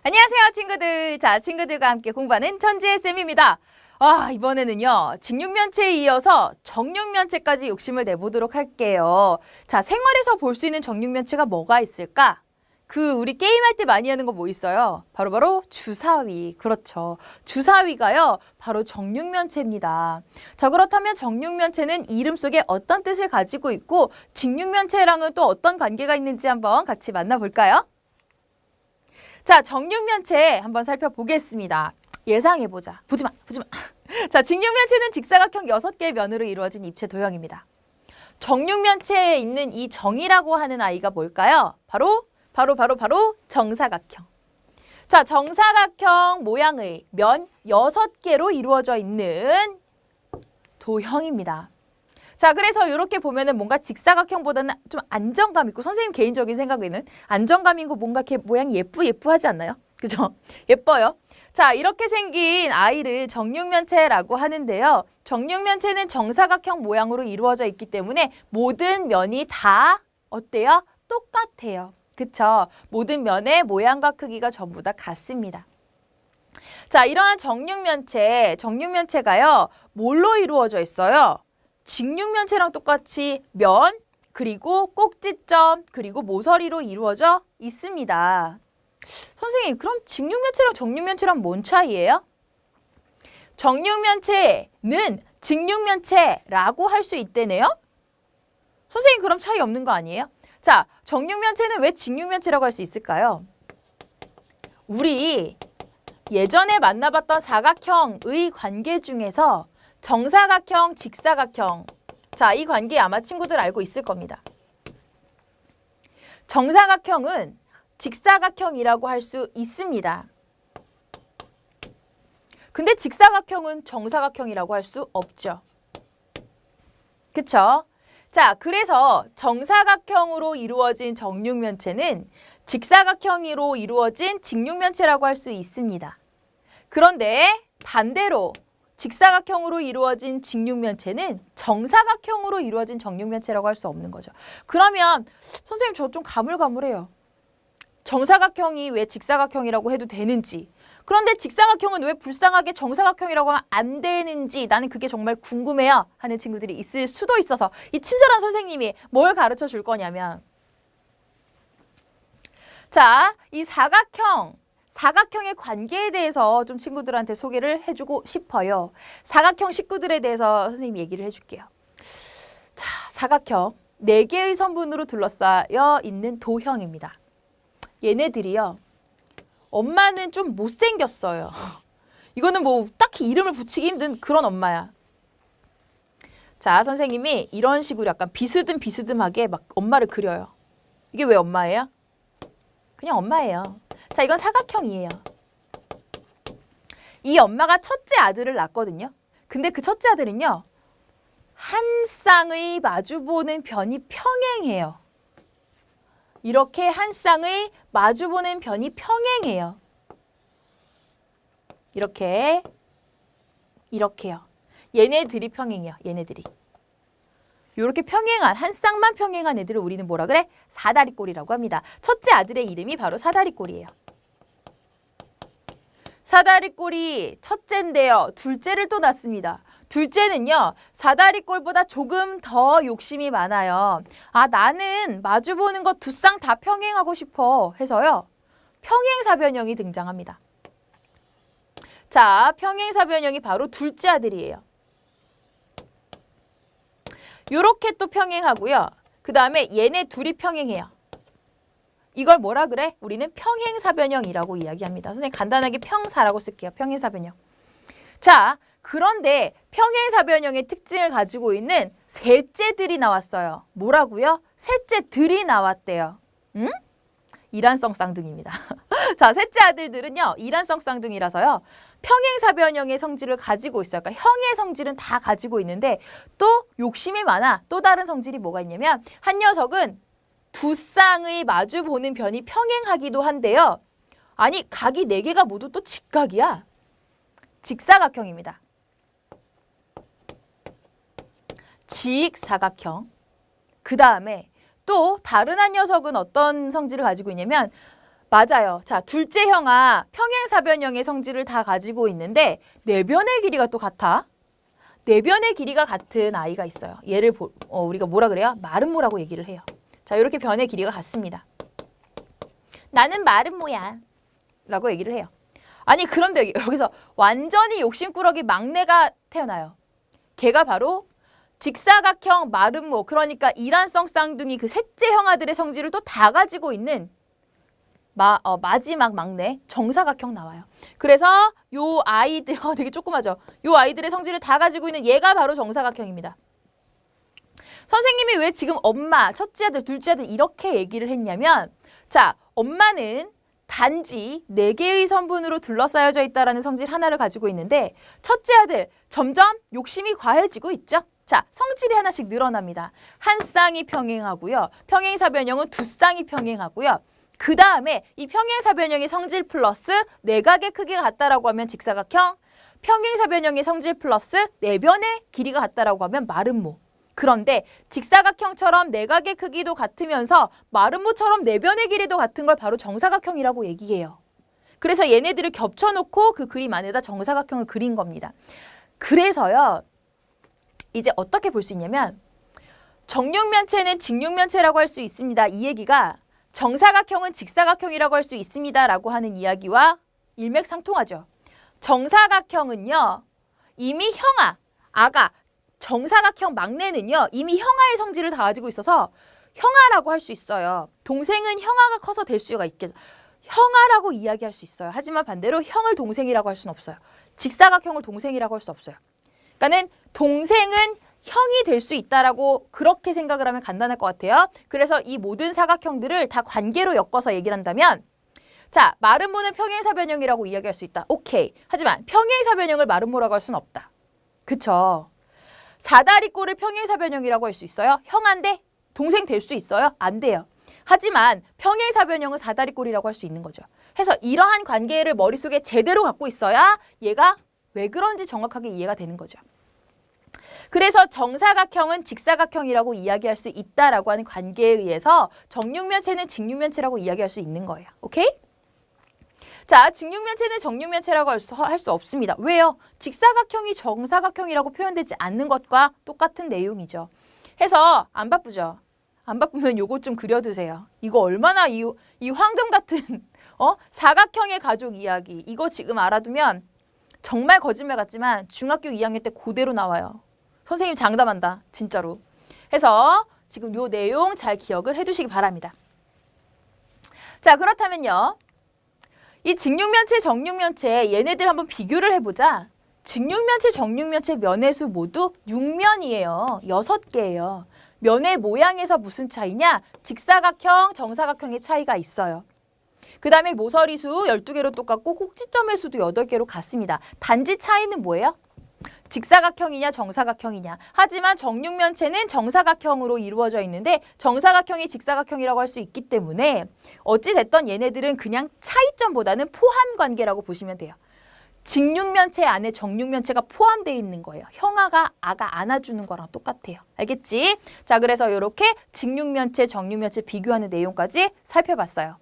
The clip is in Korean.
안녕하세요, 친구들. 자, 친구들과 함께 공부하는 천지의 쌤입니다. 이번에는요, 직육면체에 이어서 정육면체까지 욕심을 내보도록 할게요. 자, 생활에서 볼 수 있는 정육면체가 뭐가 있을까? 우리 게임할 때 많이 하는 거 뭐 있어요? 바로 주사위. 그렇죠. 주사위가요, 바로 정육면체입니다. 자, 그렇다면 정육면체는 이름 속에 어떤 뜻을 가지고 있고, 직육면체랑은 또 어떤 관계가 있는지 한번 같이 만나볼까요? 자, 정육면체 한번 살펴보겠습니다. 예상해보자. 보지마. 자, 직육면체는 직사각형 6개의 면으로 이루어진 입체 도형입니다. 정육면체에 있는 이 정이라고 하는 아이가 뭘까요? 바로 정사각형. 자, 정사각형 모양의 면 6개로 이루어져 있는 도형입니다. 자, 그래서 이렇게 보면은 뭔가 직사각형보다는 좀 안정감 있고, 선생님 개인적인 생각에는 안정감 있고 뭔가 이렇게 모양이 예쁘하지 않나요? 그죠? 예뻐요. 자, 이렇게 생긴 아이를 정육면체라고 하는데요. 정육면체는 정사각형 모양으로 이루어져 있기 때문에 모든 면이 다 어때요? 똑같아요. 그쵸? 모든 면의 모양과 크기가 전부 다 같습니다. 자, 이러한 정육면체가요, 뭘로 이루어져 있어요? 직육면체랑 똑같이 면, 그리고 꼭지점, 그리고 모서리로 이루어져 있습니다. 선생님, 그럼 직육면체랑 정육면체랑 뭔 차이예요? 정육면체는 직육면체라고 할 수 있대네요? 선생님, 그럼 차이 없는 거 아니에요? 자, 정육면체는 왜 직육면체라고 할 수 있을까요? 우리 예전에 만나봤던 사각형의 관계 중에서 정사각형, 직사각형. 자, 이 관계 아마 친구들 알고 있을 겁니다. 정사각형은 직사각형이라고 할 수 있습니다. 근데 직사각형은 정사각형이라고 할 수 없죠. 그쵸? 자, 그래서 정사각형으로 이루어진 정육면체는 직사각형으로 이루어진 직육면체라고 할 수 있습니다. 그런데 반대로 직사각형으로 이루어진 직육면체는 정사각형으로 이루어진 정육면체라고 할 수 없는 거죠. 그러면 선생님, 저 좀 가물가물해요. 정사각형이 왜 직사각형이라고 해도 되는지, 그런데 직사각형은 왜 불쌍하게 정사각형이라고 하면 안 되는지, 나는 그게 정말 궁금해요 하는 친구들이 있을 수도 있어서 이 친절한 선생님이 뭘 가르쳐 줄 거냐면, 자, 이 사각형의 관계에 대해서 좀 친구들한테 소개를 해주고 싶어요. 사각형 식구들에 대해서 선생님이 얘기를 해줄게요. 자, 사각형 4개의 선분으로 둘러싸여 있는 도형입니다. 얘네들이요, 엄마는 좀 못생겼어요. 이거는 뭐 딱히 이름을 붙이기 힘든 그런 엄마야. 자, 선생님이 이런 식으로 약간 비스듬하게 막 엄마를 그려요. 이게 왜 엄마예요? 그냥 엄마예요. 자, 이건 사각형이에요. 이 엄마가 첫째 아들을 낳았거든요. 근데 그 첫째 아들은요, 한 쌍의 마주보는 변이 평행해요. 이렇게 한 쌍의 마주보는 변이 평행해요. 이렇게요. 얘네들이 평행해요. 얘네들이. 이렇게 평행한, 한 쌍만 평행한 애들을 우리는 뭐라 그래? 사다리꼴이라고 합니다. 첫째 아들의 이름이 바로 사다리꼴이에요. 사다리꼴이 첫째인데요, 둘째를 또 낳습니다. 둘째는요, 사다리꼴보다 조금 더 욕심이 많아요. 나는 마주보는 거 2쌍 다 평행하고 싶어 해서요, 평행사변형이 등장합니다. 자, 평행사변형이 바로 둘째 아들이에요. 요렇게 또 평행하고요. 그 다음에 얘네 둘이 평행해요. 이걸 뭐라 그래? 우리는 평행사변형이라고 이야기합니다. 선생님 간단하게 평사라고 쓸게요. 평행사변형. 자, 그런데 평행사변형의 특징을 가지고 있는 셋째들이 나왔어요. 뭐라고요? 셋째들이 나왔대요. 응? 이란성 쌍둥이입니다. 자, 셋째 아들들은요, 이란성 쌍둥이라서요, 평행사변형의 성질을 가지고 있어요. 그러니까 형의 성질은 다 가지고 있는데 또 욕심이 많아. 또 다른 성질이 뭐가 있냐면, 한 녀석은 2쌍의 마주보는 변이 평행하기도 한데요. 아니, 각이 4개가 모두 또 직각이야. 직사각형입니다. 직사각형. 그 다음에 또 다른 한 녀석은 어떤 성질을 가지고 있냐면 맞아요. 자, 둘째 형아 평행사변형의 성질을 다 가지고 있는데 내변의 길이가 또 같아. 내변의 길이가 같은 아이가 있어요. 얘를 우리가 뭐라 그래요? 마름모라고 얘기를 해요. 자, 이렇게 변의 길이가 같습니다. 나는 마름모야 라고 얘기를 해요. 아니 그런데 여기서 완전히 욕심꾸러기 막내가 태어나요. 걔가 바로 직사각형 마름모, 그러니까 이란성 쌍둥이 그 셋째 형아들의 성질을 또 다 가지고 있는 마지막 막내 정사각형 나와요. 그래서 요 아이들 되게 조그마죠. 요 아이들의 성질을 다 가지고 있는 얘가 바로 정사각형입니다. 선생님이 왜 지금 엄마, 첫째 아들, 둘째 아들 이렇게 얘기를 했냐면 자, 엄마는 단지 4개의 성분으로 둘러싸여져 있다라는 성질 하나를 가지고 있는데 첫째 아들 점점 욕심이 과해지고 있죠. 자, 성질이 하나씩 늘어납니다. 한 쌍이 평행하고요. 평행사변형은 2쌍이 평행하고요. 그 다음에 이 평행사변형의 성질 플러스 내각의 크기가 같다라고 하면 직사각형, 평행사변형의 성질 플러스 내변의 길이가 같다라고 하면 마름모. 그런데 직사각형처럼 내각의 크기도 같으면서 마름모처럼 내변의 길이도 같은 걸 바로 정사각형이라고 얘기해요. 그래서 얘네들을 겹쳐놓고 그 그림 안에다 정사각형을 그린 겁니다. 그래서요. 이제 어떻게 볼 수 있냐면 정육면체는 직육면체라고 할 수 있습니다. 이 얘기가 정사각형은 직사각형이라고 할 수 있습니다. 라고 하는 이야기와 일맥상통하죠. 정사각형은요. 이미 형아, 아가, 정사각형 막내는요. 이미 형아의 성질을 다 가지고 있어서 형아라고 할 수 있어요. 동생은 형아가 커서 될 수가 있겠죠. 형아라고 이야기할 수 있어요. 하지만 반대로 형을 동생이라고 할 수는 없어요. 직사각형을 동생이라고 할 수 없어요. 그러니까는 동생은 형이 될 수 있다라고 그렇게 생각을 하면 간단할 것 같아요. 그래서 이 모든 사각형들을 다 관계로 엮어서 얘기를 한다면 자, 마름모는 평행사변형이라고 이야기할 수 있다. 오케이. 하지만 평행사변형을 마름모라고 할 수는 없다. 그쵸? 사다리꼴을 평행사변형이라고 할 수 있어요? 형한데 동생 될 수 있어요? 안 돼요. 하지만 평행사변형은 사다리꼴이라고 할 수 있는 거죠. 그래서 이러한 관계를 머릿속에 제대로 갖고 있어야 얘가 왜 그런지 정확하게 이해가 되는 거죠. 그래서 정사각형은 직사각형이라고 이야기할 수 있다라고 하는 관계에 의해서 정육면체는 직육면체라고 이야기할 수 있는 거예요. 오케이? 자, 직육면체는 정육면체라고 할 수 없습니다. 왜요? 직사각형이 정사각형이라고 표현되지 않는 것과 똑같은 내용이죠. 해서 안 바쁘죠? 안 바쁘면 요거 좀 그려두세요. 이거 얼마나 이 황금 같은 사각형의 가족 이야기. 이거 지금 알아두면 정말 거짓말 같지만 중학교 2학년 때 그대로 나와요. 선생님 장담한다. 진짜로. 해서 지금 요 내용 잘 기억을 해두시기 바랍니다. 자, 그렇다면요. 이 직육면체, 정육면체 얘네들 한번 비교를 해보자. 직육면체, 정육면체 면의 수 모두 6면이에요. 6개예요. 면의 모양에서 무슨 차이냐? 직사각형, 정사각형의 차이가 있어요. 그 다음에 모서리 수 12개로 똑같고 꼭지점의 수도 8개로 같습니다. 단지 차이는 뭐예요? 직사각형이냐 정사각형이냐. 하지만 정육면체는 정사각형으로 이루어져 있는데 정사각형이 직사각형이라고 할 수 있기 때문에 어찌됐던 얘네들은 그냥 차이점보다는 포함 관계라고 보시면 돼요. 직육면체 안에 정육면체가 포함되어 있는 거예요. 형아가 아가 안아주는 거랑 똑같아요. 알겠지? 자, 그래서 이렇게 직육면체, 정육면체 비교하는 내용까지 살펴봤어요.